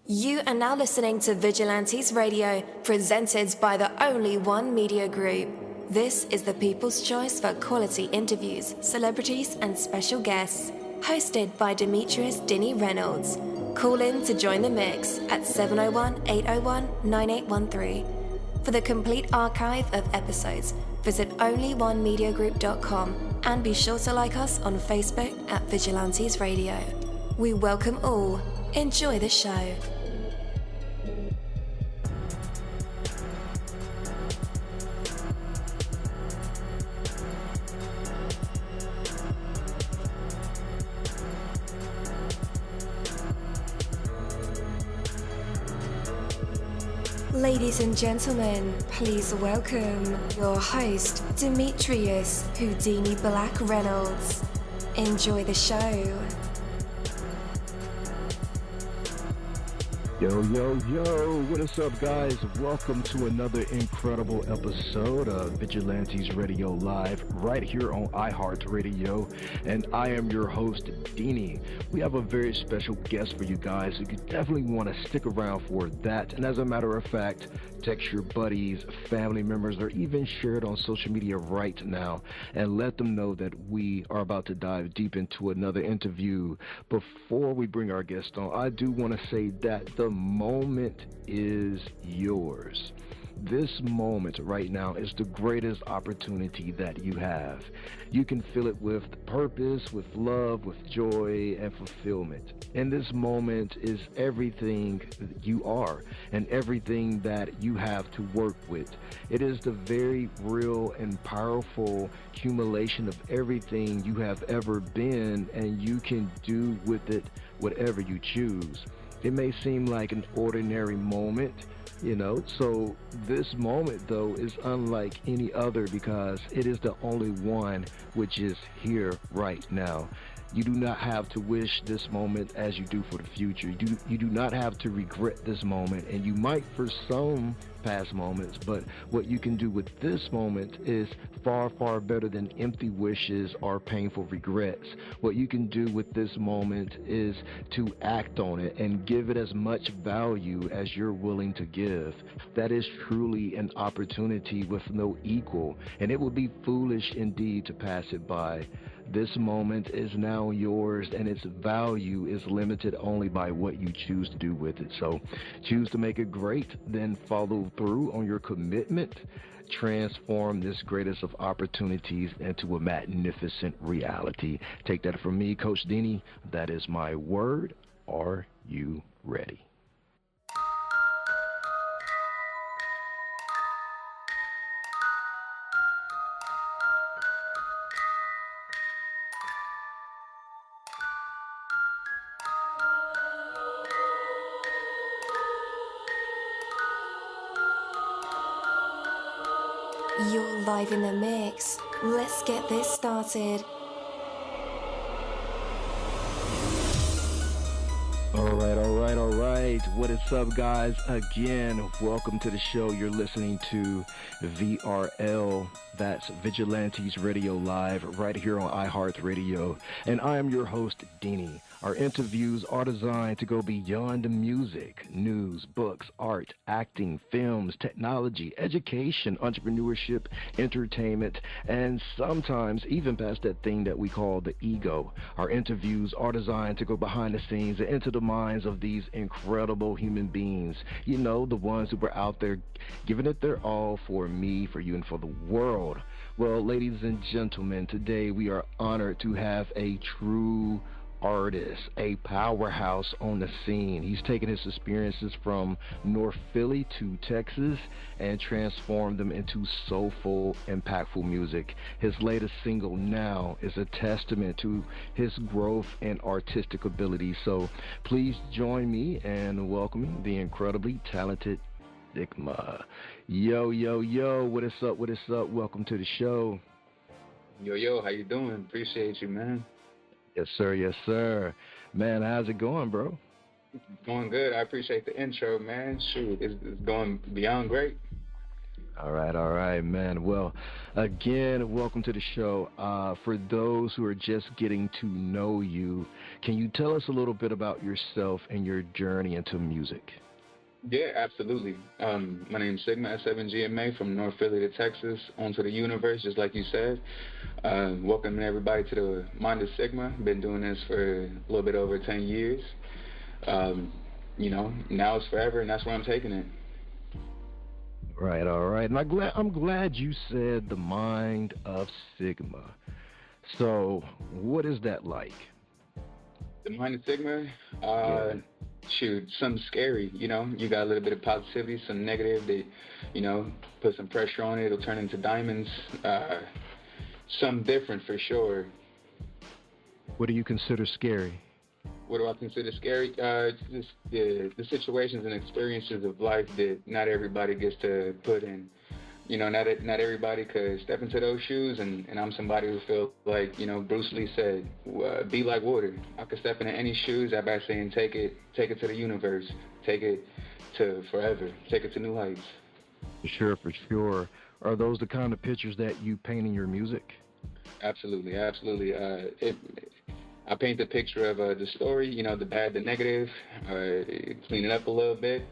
You are now listening to Vigilantes Radio, presented by the Only One Media Group. This is the people's choice for quality interviews, celebrities, and special guests. Hosted by demetrius-reynolds. Call in to join the mix at 701-801-9813. For the complete archive of episodes, visit onlyonemediagroup.com and be sure to like us on Facebook at Vigilantes Radio. We welcome all. Enjoy the show. Ladies and gentlemen, please welcome your host, Demetrius Houdini Black Reynolds. Enjoy the show. Yo, what is up, guys? Welcome to another incredible episode of Vigilantes Radio Live right here on iHeartRadio, and I am your host, Dini. We have a very special guest for you guys. You definitely want to stick around for that, and as a matter of fact, text your buddies, family members, or even share it on social media right now and let them know that we are about to dive deep into another interview. Before we bring our guest on, I do want to say that the moment is yours. This moment right now is the greatest opportunity that you have. You can fill it with purpose, with love, with joy, and fulfillment. And this moment is everything you are and everything that you have to work with. It is the very real and powerful accumulation of everything you have ever been, and you can do with it whatever you choose. It may seem like an ordinary moment, so this moment, though, is unlike any other because it is the only one which is here right now. You do not have to wish this moment as you do for the future. You do not have to regret this moment, and you might for some past moments, but what you can do with this moment is far, far better than empty wishes or painful regrets. What you can do with this moment is to act on it and give it as much value as you're willing to give. That is truly an opportunity with no equal, and it would be foolish indeed to pass it by. This moment is now yours, and its value is limited only by what you choose to do with it. So choose to make it great, then follow through on your commitment. Transform this greatest of opportunities into a magnificent reality. Take that from me, Coach Dini. That is my word. Are you ready? You're live in the mix. Let's get this started. All right. What is up, guys? Again, welcome to the show. You're listening to VRL. That's Vigilantes Radio Live right here on iHeartRadio. And I am your host, Dini. Our interviews are designed to go beyond the music, news, books, art, acting, films, technology, education, entrepreneurship, entertainment, and sometimes even past that thing that we call the ego. Our interviews are designed to go behind the scenes and into the minds of these incredible human beings. The ones who were out there giving it their all for me, for you, and for the world. Well, ladies and gentlemen, today we are honored to have a true artist, a powerhouse on the scene. He's taken his experiences from North Philly to Texas and transformed them into soulful, impactful music. His latest single, Now, is a testament to his growth and artistic ability. So please join me in welcoming the incredibly talented Stigma. Yo, what is up? Welcome to the show. Yo, how you doing? Appreciate you, man. Yes, sir. Man, how's it going, bro? Going good. I appreciate the intro, man. Shoot, it's going beyond great. All right, man. Well, again, welcome to the show. For those who are just getting to know you, Can you tell us a little bit about yourself and your journey into music? Yeah, absolutely. My name's Sigma, S7GMA from North Philly to Texas, onto the universe, just like you said. Welcoming everybody to the Mind of Sigma. Been doing this for a little bit over 10 years. Now it's forever, and that's where I'm taking it. Right, all right. And I'm glad you said the Mind of Sigma. So, what is that like? The Mind of Sigma? Yeah. Shoot, something scary, you got a little bit of positivity, some negative that, put some pressure on it, it'll turn into diamonds. Something different for sure. What do you consider scary? What do I consider scary? Just the situations and experiences of life that not everybody gets to put in. Not everybody could step into those shoes, and I'm somebody who feels like, Bruce Lee said, be like water. I could step into any shoes, by saying take it to the universe, take it to forever, take it to new heights. For sure. Are those the kind of pictures that you paint in your music? Absolutely. I paint the picture of the story, the bad, the negative, clean it up a little bit,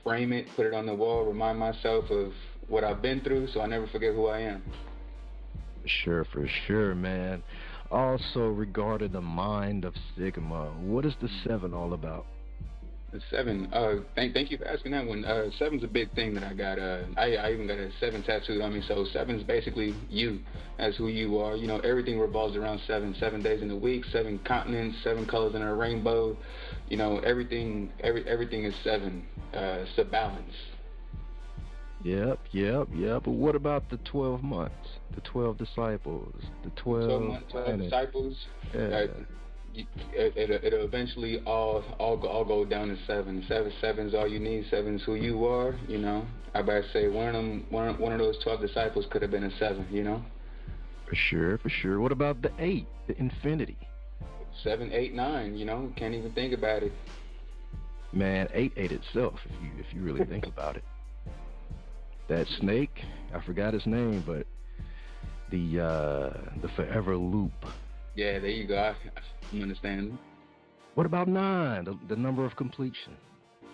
frame it, put it on the wall, remind myself of what I've been through so I never forget who I am. For sure, man. Also, regarding the Mind of Sigma, what is the 7 all about? The 7, thank you for asking that one. 7's a big thing that I got. I even got a 7 tattooed on me, so 7's basically you, as who you are. Everything revolves around 7 days in a week, 7 continents, 7 colors in a rainbow. Everything is 7. It's a balance. Yep. But what about the 12 months, the 12 disciples, the 12 disciples? Yeah. It'll eventually all go down to 7. 7's all you need. 7's who you are. I better say one of those 12 disciples could have been a 7. For sure. What about the 8, the infinity? 7, 8, 9. Can't even think about it. Man, 8 itself. If you really think about it. That snake, I forgot his name, but the forever loop. Yeah, there you go. I understand. What about 9, the number of completion?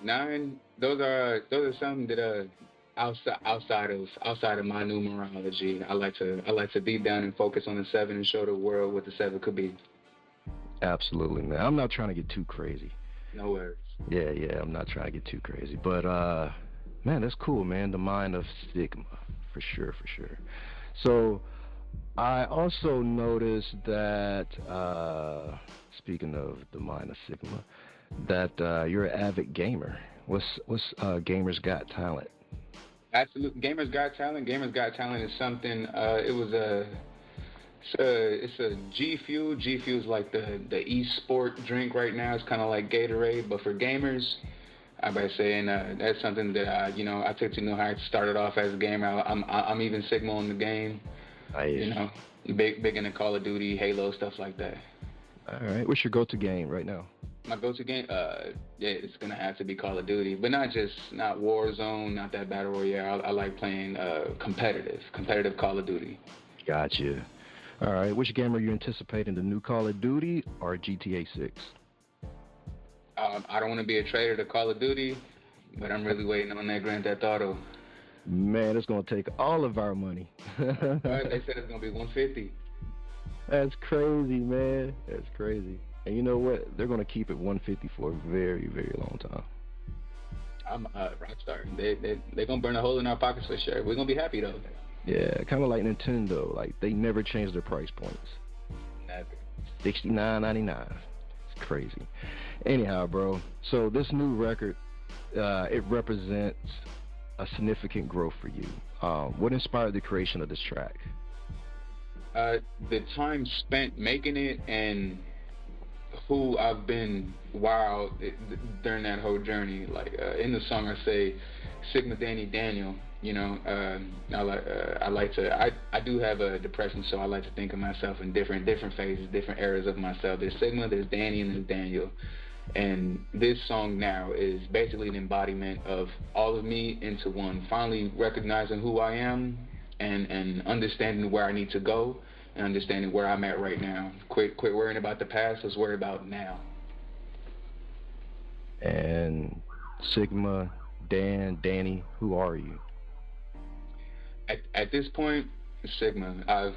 9, those are something that outside of my numerology. I like to deep down and focus on the 7 and show the world what the 7 could be. Absolutely, man. I'm not trying to get too crazy. No worries. Yeah, I'm not trying to get too crazy, but man, that's cool, man. The Mind of Sigma, for sure. So, I also noticed that, speaking of the Mind of Sigma, that you're an avid gamer. What's Gamers Got Talent? Absolutely, Gamers Got Talent. Gamers Got Talent is something. It's a G Fuel. G Fuel's like the e-sport drink right now. It's kind of like Gatorade, but for gamers. I'm saying that's something that I took to know how I started off as a gamer. I'm even Sigma on the game. Nice. Big into Call of Duty, Halo, stuff like that. All right. What's your go-to game right now? My go-to game, it's gonna have to be Call of Duty, but not Warzone, not that Battle Royale. I like playing competitive Call of Duty. Gotcha. All right. Which game are you anticipating? The new Call of Duty or GTA 6? I don't want to be a traitor to Call of Duty, but I'm really waiting on that Grand Theft Auto. Man, it's going to take all of our money. They said it's going to be $150. That's crazy, man. That's crazy. And you know what? They're going to keep it $150 for a very, very long time. I'm a rock star. They're going to burn a hole in our pockets for sure. We're going to be happy, though. Yeah, kind of like Nintendo. Like, they never change their price points. Never. $69.99. It's crazy. Anyhow, bro, so this new record, it represents a significant growth for you. What inspired the creation of this track? The time spent making it and who I've been during that whole journey. Like in the song, I say, Sigma Danny Daniel. I do have a depression, so I like to think of myself in different phases, different eras of myself. There's Sigma, there's Danny, and there's Daniel. And this song now is basically an embodiment of all of me into one. Finally recognizing who I am and understanding where I need to go and understanding where I'm at right now. Quit worrying about the past. Let's worry about now. And Sigma, Dan, Danny, who are you? At this point, Sigma. At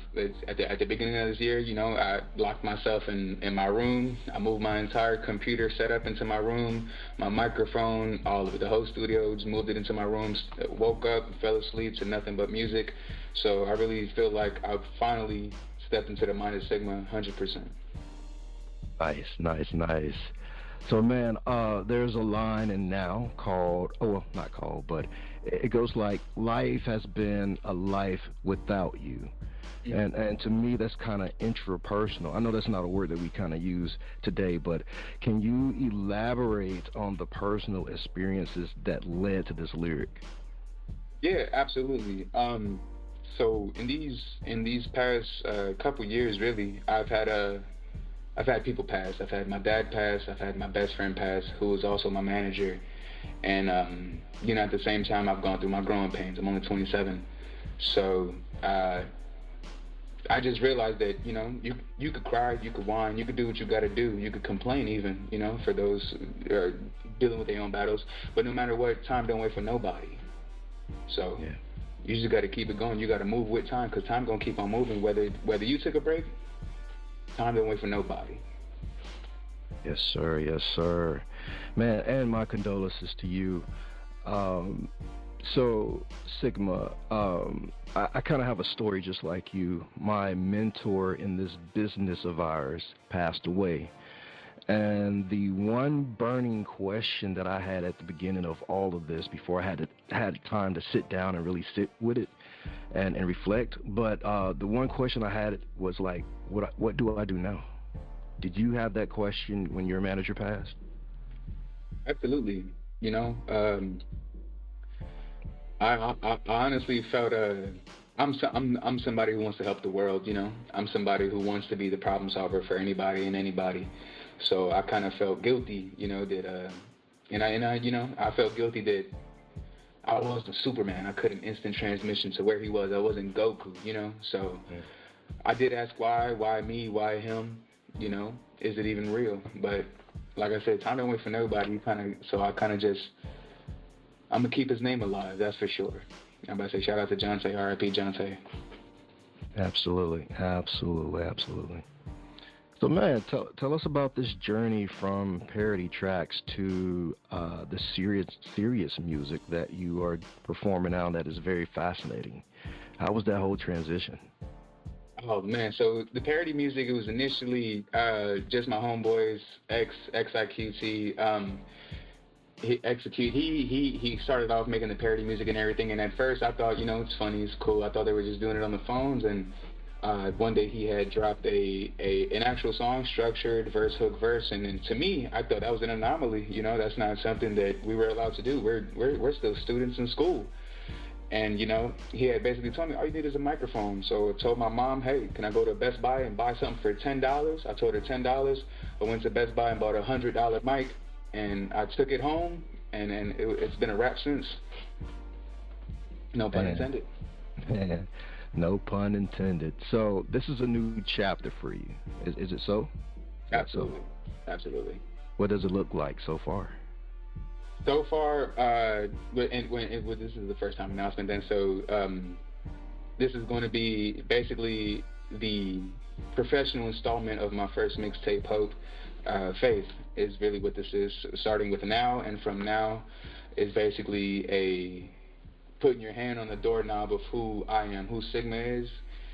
the beginning of this year, I locked myself in my room. I moved my entire computer setup into my room, my microphone, all of it, the whole studio, just moved it into my room. Woke up, fell asleep to nothing but music. So I really feel like I've finally stepped into the mind of Sigma 100%. Nice. So, man, there's a line in Now called, not called, but it goes like, life has been a life without you. Mm-hmm. And to me, that's kind of intrapersonal. I know that's not a word that we kind of use today, but can you elaborate on the personal experiences that led to this lyric? Yeah, absolutely. So in these past couple years, really, I've had people pass. I've had my dad pass. I've had my best friend pass, who was also my manager. And, at the same time, I've gone through my growing pains. I'm only 27. So I just realized that, you could cry, you could whine, you could do what you got to do. You could complain even, for those who are dealing with their own battles. But no matter what, time don't wait for nobody. So yeah. You just got to keep it going. You got to move with time, because time going to keep on moving. Whether you took a break, time don't wait for nobody. Yes, sir. Man, and my condolences to you. So, Sigma, I kind of have a story just like you. My mentor in this business of ours passed away. And the one burning question that I had at the beginning of all of this, before I had time to sit down and really sit with it and reflect, but the one question I had was like, what do I do now? Did you have that question when your manager passed? Absolutely. I honestly felt I'm somebody who wants to help the world. I'm somebody who wants to be the problem solver for anybody and anybody. So I kind of felt guilty, that I felt guilty that I wasn't Superman. I couldn't instant transmission to where he was. I wasn't Goku, So yeah. I did ask why me, why him, is it even real? But like I said, time don't wait for nobody. So I'm gonna keep his name alive. That's for sure. I'm about to say shout out to Jonte, R.I.P. Jonte. Absolutely. So, man, tell us about this journey from parody tracks to the serious music that you are performing now that is very fascinating. How was that whole transition? Oh, man, so the parody music, it was initially just my homeboys, XIQT, he started off making the parody music and everything, and at first I thought, it's funny, it's cool. I thought they were just doing it on the phones, and one day he had dropped an actual song, structured verse, hook, verse, and then to me, I thought that was an anomaly. That's not something that we were allowed to do. We're still students in school. And, he had basically told me, all you need is a microphone. So I told my mom, hey, can I go to Best Buy and buy something for $10? I told her $10. I went to Best Buy and bought a $100 mic, and I took it home, and it's been a wrap since. No pun intended. No pun intended. So this is a new chapter for you. Is it so? Absolutely. Absolutely. What does it look like so far? So far, this is the first time announcement then, so this is going to be basically the professional installment of my first mixtape, Hope. Faith is really what this is, starting with Now, and from Now is basically a putting your hand on the doorknob of who I am, who Sigma is.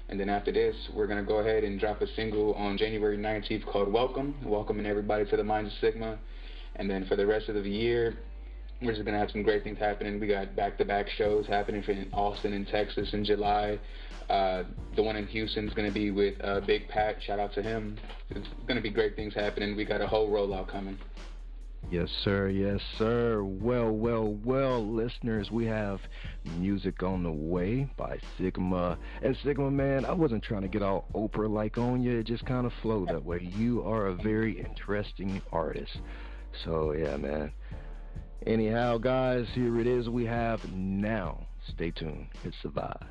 And then after this, we're going to go ahead and drop a single on January 19th called welcoming everybody to the Minds of Sigma. And then for the rest of the year, we're just going to have some great things happening. We got back-to-back shows happening in Austin and Texas in July. The one in Houston is going to be with Big Pat. Shout out to him. It's going to be great things happening. We got a whole rollout coming. Yes, sir. Well, listeners, we have music on the way by Sigma. And Sigma, man, I wasn't trying to get all Oprah-like on you. It just kind of flowed that way. You are a very interesting artist. So, yeah, man. Anyhow, guys, here it is. We have Now. Stay tuned. It's Survive.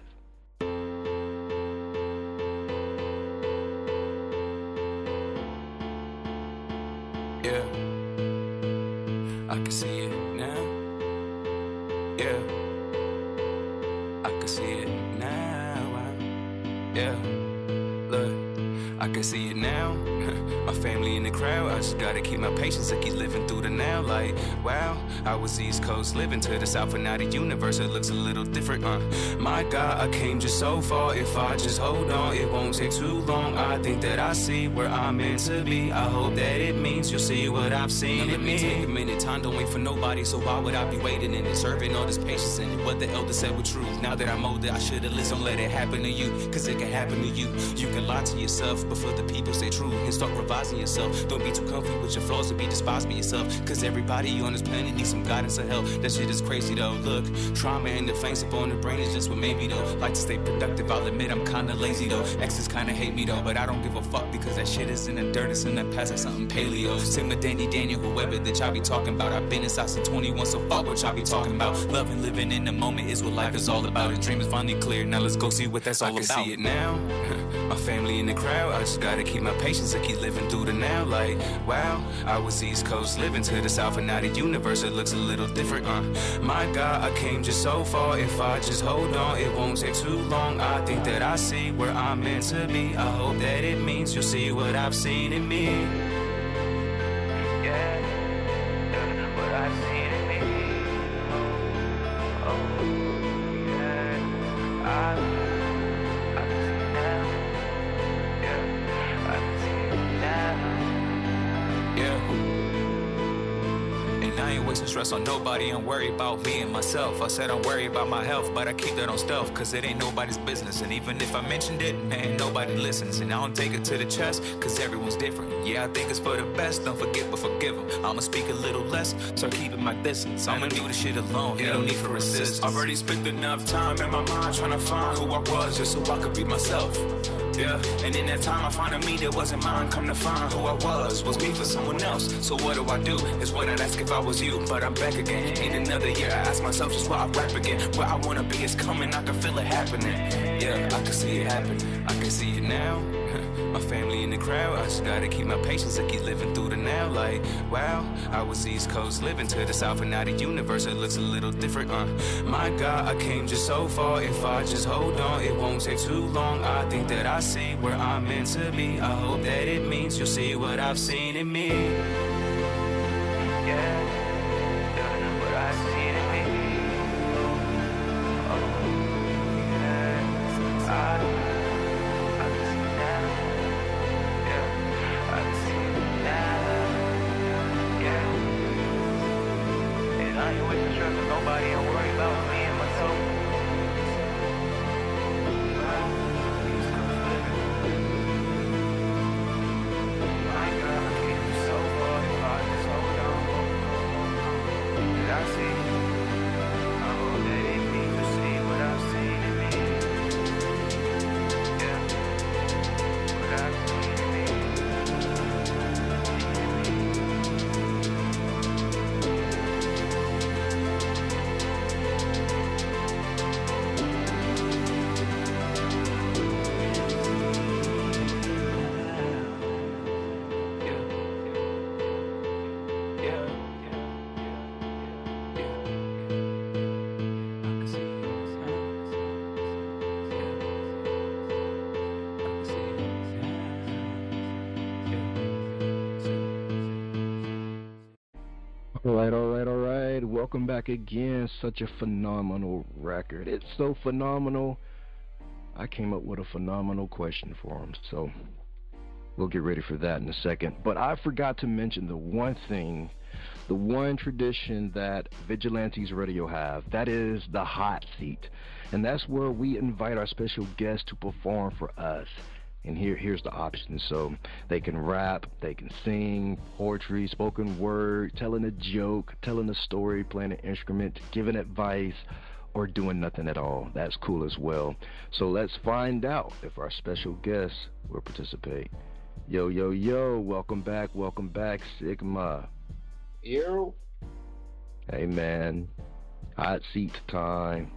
Yeah, I can see it now. Yeah, look, I can see it now. My family in the crowd, I just gotta keep my patience and keep living through the now. Like, wow, I was East Coast living to the South, and now the universe, it looks a little different. My God, I came just so far. If I just hold on, it won't take too long. I think that I see where I'm meant to be. I hope that it means you'll see what I've seen. Now let me take a minute, time don't wait for nobody, so why would I be waiting and serving all this patience and what the elder said was true. Now that I'm older, I should've listened. Don't let it happen to you, cause it can happen to you. You can lie to yourself, but for the people stay true and start revising yourself. Don't be too comfy with your flaws and be despised by yourself, cause everybody on this planet needs some guidance or help. That shit is crazy though. Look, trauma and the fangs up on the brain is just what made me though. Like to stay productive, I'll admit I'm kinda lazy though. Exes kinda hate me though, but I don't give a fuck because that shit is in the dirt, it's in the past, like something paleo. Tim or Danny Daniel, whoever that y'all be talking about. I've been inside since 21, so fuck what y'all be talking about. Love and living in the moment is what life is all about. The dream is finally clear, now let's go see what that's all about. I can see it now. My family in the crowd, I just gotta keep my patience and keep living through the now. Like, wow, I was East Coast living to the South, and now the universe, it looks a little different. My God, I came just so far. If I just hold on, it won't take too long. I think that I see where I'm meant to be. I hope that it means you'll see what I've seen in me. Yeah, what I've seen in me. Oh, yeah, I can see it now. Yeah, I can see it now. Yeah. And I ain't wasting stress on nobody, I'm worried about me and myself. I said I'm worried about my health, but I keep that on stealth, cause it ain't nobody's business. And even if I mentioned it, man, nobody listens. And I don't take it to the chest, cause everyone's different. Yeah, I think it's for the best, don't forget but forgive them. I'ma speak a little less, start keeping my distance. I'ma do the shit alone, yeah, no need for resistance. I've already spent enough time in my mind trying to find who I was, just so I could be myself. Yeah, and in that time I found a me that wasn't mine. Come to find who I was me for someone else. So what do? Is what I'd ask if I was you, but I'm back again. In another year, I ask myself just why I rap again. Where I wanna be is coming, I can feel it happening. Yeah, I can see it happening, I can see it now. My family in the crowd, I just gotta keep my patience and keep living through the now. Like, wow, I was East Coast living to the South, and now the universe, it looks a little different. My God, I came just so far. If I just hold on, it won't take too long. I think that I see where I'm meant to be. I hope that it means you'll see what I've seen in me. Yeah, what I've seen in me. Oh, yeah, I can see it now. Yeah, I can see it now. Yeah, and I ain't wasting stress with nobody. I'm worried about me and myself. All right. Welcome back again. Such a phenomenal record. It's so phenomenal. I came up with a phenomenal question for him, so we'll get ready for that in a second. But I forgot to mention the one thing, the one tradition that Vigilantes Radio have. That is the hot seat. And that's where we invite our special guests to perform for us. And here's the options. So they can rap, they can sing, poetry, spoken word, telling a joke, telling a story, playing an instrument, giving advice, or doing nothing at all. That's cool as well. So let's find out if our special guests will participate. Yo, welcome back, Sigma. Yo. Hey, man. Hot seat time.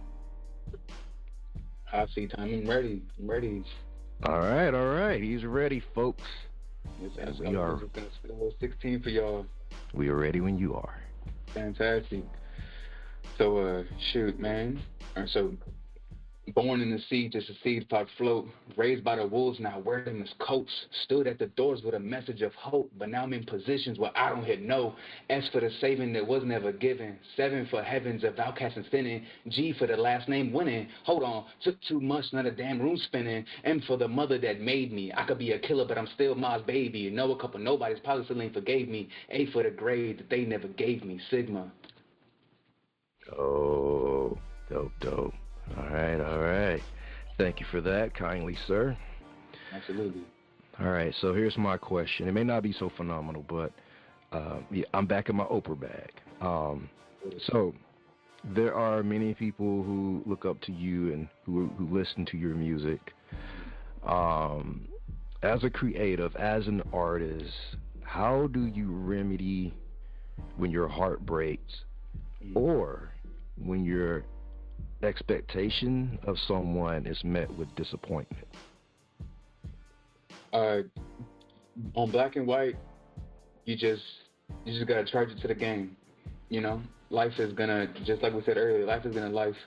Hot seat time. I'm ready. All right. He's ready, folks. Yes, we are. 16 for y'all. We are ready when you are. Fantastic. So, Shoot, man. So born in the sea, just a seed pod float. Raised by the wolves, now wearing his coats. Stood at the doors with a message of hope, but now I'm in positions where I don't hit no. S for the saving that was never given. 7 for heavens of outcast and sinning. G for the last name winning. Hold on, took too much, not a damn room spinning. M for the mother that made me. I could be a killer, but I'm still Ma's baby. You know a couple nobodies probably still ain't forgave me. A for the grade that they never gave me. Sigma. Oh, dope. All right. Thank you for that, kindly, sir. Absolutely. All right, so here's my question. It may not be so phenomenal, but I'm back in my Oprah bag. So there are many people who look up to you and who listen to your music. As a creative, as an artist, how do you remedy when your heart breaks or when your expectation of someone is met with disappointment? On black and white, you just gotta charge it to the game. You know, life is gonna, just like we said earlier, life is gonna life.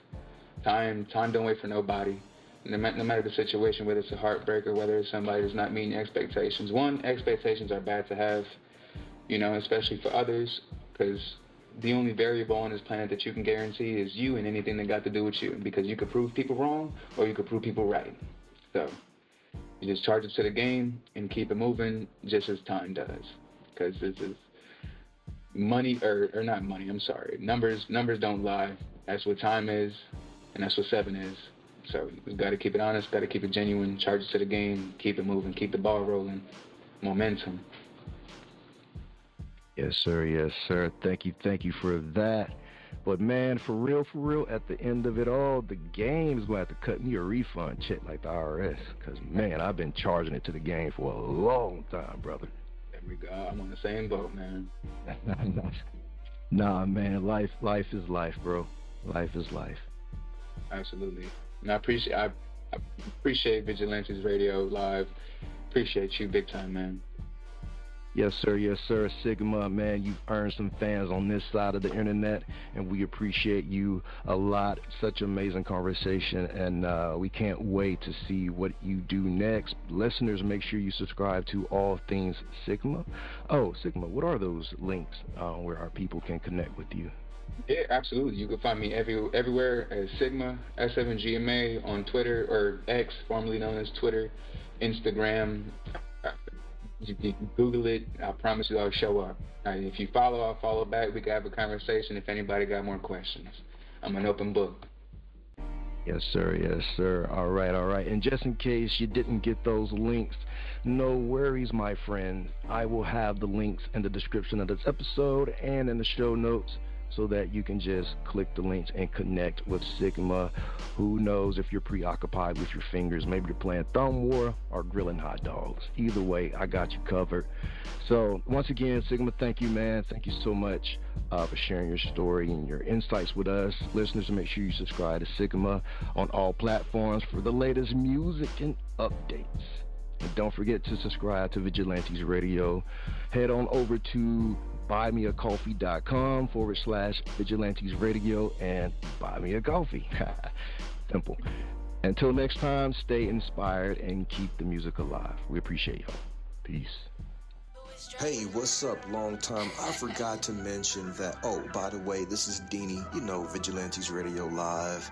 Time don't wait for nobody. No matter the situation, whether it's a heartbreak or whether it's somebody that's not meeting expectations. One, expectations are bad to have, you know, especially for others, because the only variable on this planet that you can guarantee is you and anything that got to do with you, because you could prove people wrong or you could prove people right. So you just charge it to the game and keep it moving just as time does, because this is money, or not money, I'm sorry. Numbers don't lie. That's what time is, and that's what 7 is. So you got to keep it honest, got to keep it genuine, charge it to the game, keep it moving, keep the ball rolling, momentum. Yes, sir. Thank you for that. But man, for real, at the end of it all, the game is going to have to cut me a refund check like the IRS. Because, man, I've been charging it to the game for a long time, brother. There we go. I'm on the same boat, man. Nah, man, life is life, bro. Life is life. Absolutely. And I appreciate Vigilantes Radio Live. Appreciate you big time, man. Yes, sir. Sigma, man, you've earned some fans on this side of the internet, and we appreciate you a lot. Such amazing conversation, and we can't wait to see what you do next. Listeners, make sure you subscribe to All Things Sigma. Oh, Sigma, what are those links where our people can connect with you? Yeah, absolutely. You can find me everywhere as Sigma, S7GMA on Twitter, or X, formerly known as Twitter, Instagram. You can Google it. I promise you I'll show up. If you follow, I'll follow back. We can have a conversation if anybody got more questions. I'm an open book. Yes, sir. All right. And just in case you didn't get those links, no worries, my friend. I will have the links in the description of this episode and in the show notes, so that you can just click the links and connect with Sigma. Who knows if you're preoccupied with your fingers, maybe you're playing thumb war or grilling hot dogs. Either way, I got you covered. So once again, Sigma, thank you, man. Thank you so much for sharing your story and your insights with us. Listeners, make sure you subscribe to Sigma on all platforms for the latest music and updates. And don't forget to subscribe to Vigilantes Radio. Head on over to buymeacoffee.com/Vigilantes Radio and buy me a coffee. Simple. Until next time, stay inspired and keep the music alive. We appreciate y'all. Peace. Hey, what's up? Long time. I forgot to mention that. Oh, by the way, this is Deanie, Vigilantes Radio Live.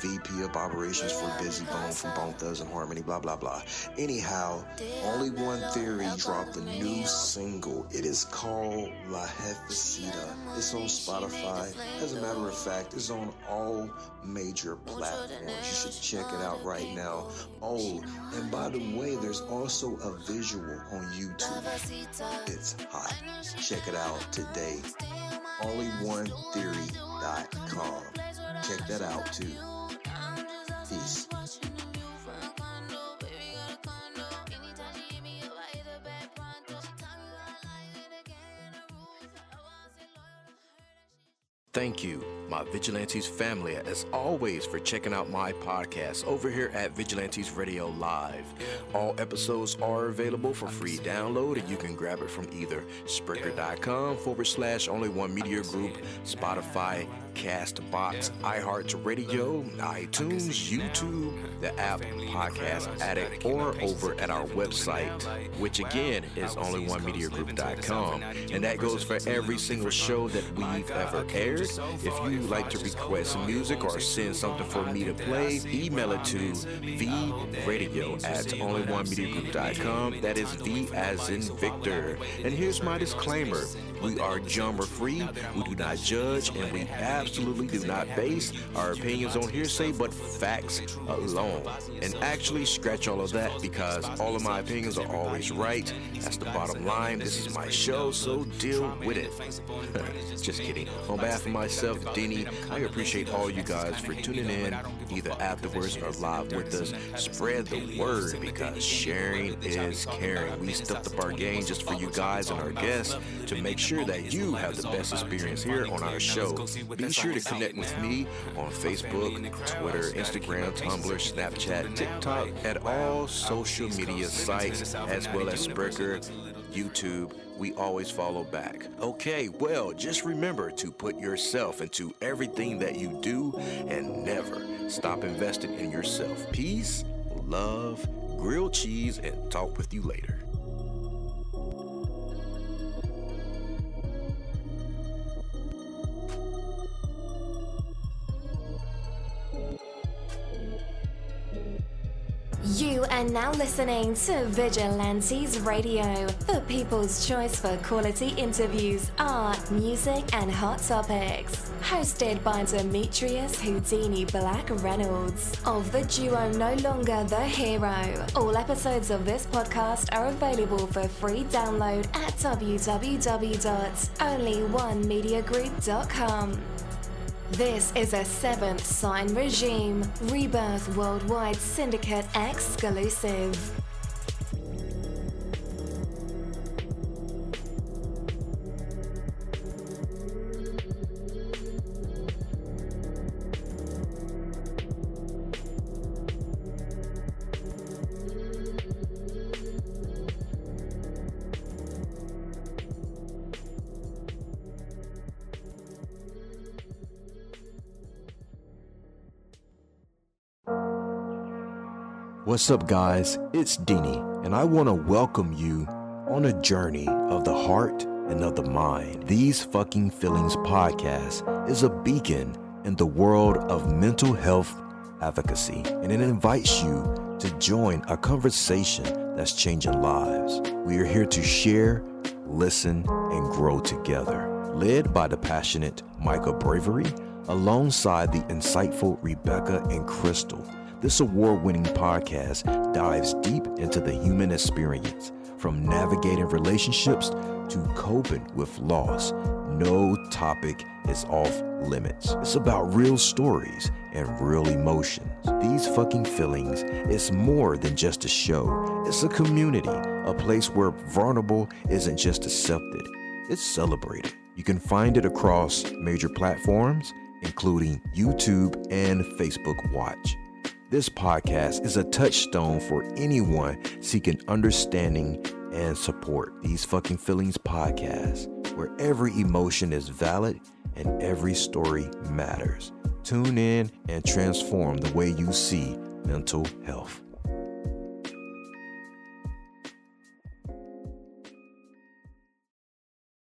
VP of Operations for Busy Bone from Bone Thugs and Harmony, blah, blah, blah. Anyhow, Only One Theory dropped a new single. It is called La Jefecita. It's on Spotify. As a matter of fact, it's on all major platforms. You should check it out right now. Oh, and by the way, there's also a visual on YouTube. It's hot. Check it out today. OnlyOneTheory.com. Check that out too. Peace. Thank you my Vigilantes family, as always, for checking out my podcast over here at Vigilantes Radio Live. All episodes are available for free download, and you can grab it from either Spreaker.com/only1media group, Spotify, Castbox, iHeartRadio, iTunes, YouTube, the app Podcast Addict, or over at our website, which again is only1mediagroup.com. And that goes for every single show that we've ever aired. If you like to request some music or send something for me to play, email it to vradio@only1mediagroup.com. That is V as in Victor. And here's my disclaimer. We are genre-free, we do not judge, and we absolutely do not base our opinions on hearsay, but facts alone. And actually, scratch all of that, because all of my opinions are always right. That's the bottom line. This is my show, so deal with it. Just kidding. On behalf of myself, Denny, I appreciate all you guys for tuning in, either afterwards or live with us. Spread the word, because sharing is caring. We stepped up our game just for you guys and our guests to make sure that you have the best experience here on our show. Be sure to connect with me on Facebook, Twitter, Instagram, Tumblr, Snapchat, TikTok, at all social media sites, as well as Spreaker, YouTube. We always follow back. Okay, well, just remember to put yourself into everything that you do and never stop investing in yourself. Peace, love, grilled cheese, and talk with you later. You are now listening to Vigilantes Radio, the people's choice for quality interviews, art, music, and hot topics. Hosted by Demetrius Houdini Black-Reynolds of the duo No Longer the Hero. All episodes of this podcast are available for free download at www.onlyonemediagroup.com. This is a Seventh Sign Regime Rebirth Worldwide Syndicate exclusive. What's up, guys? It's Dini, and I want to welcome you on a journey of the heart and of the mind. These Fucking Feelings podcast is a beacon in the world of mental health advocacy, and it invites you to join a conversation that's changing lives. We are here to share, listen, and grow together. Led by the passionate Micah Bravery, alongside the insightful Rebecca and Crystal. This award-winning podcast dives deep into the human experience, from navigating relationships to coping with loss. No topic is off limits. It's about real stories and real emotions. These Fucking Feelings is more than just a show. It's a community, a place where vulnerable isn't just accepted, it's celebrated. You can find it across major platforms, including YouTube and Facebook Watch. This podcast is a touchstone for anyone seeking understanding and support. These Fucking Feelings podcast, where every emotion is valid and every story matters. Tune in and transform the way you see mental health.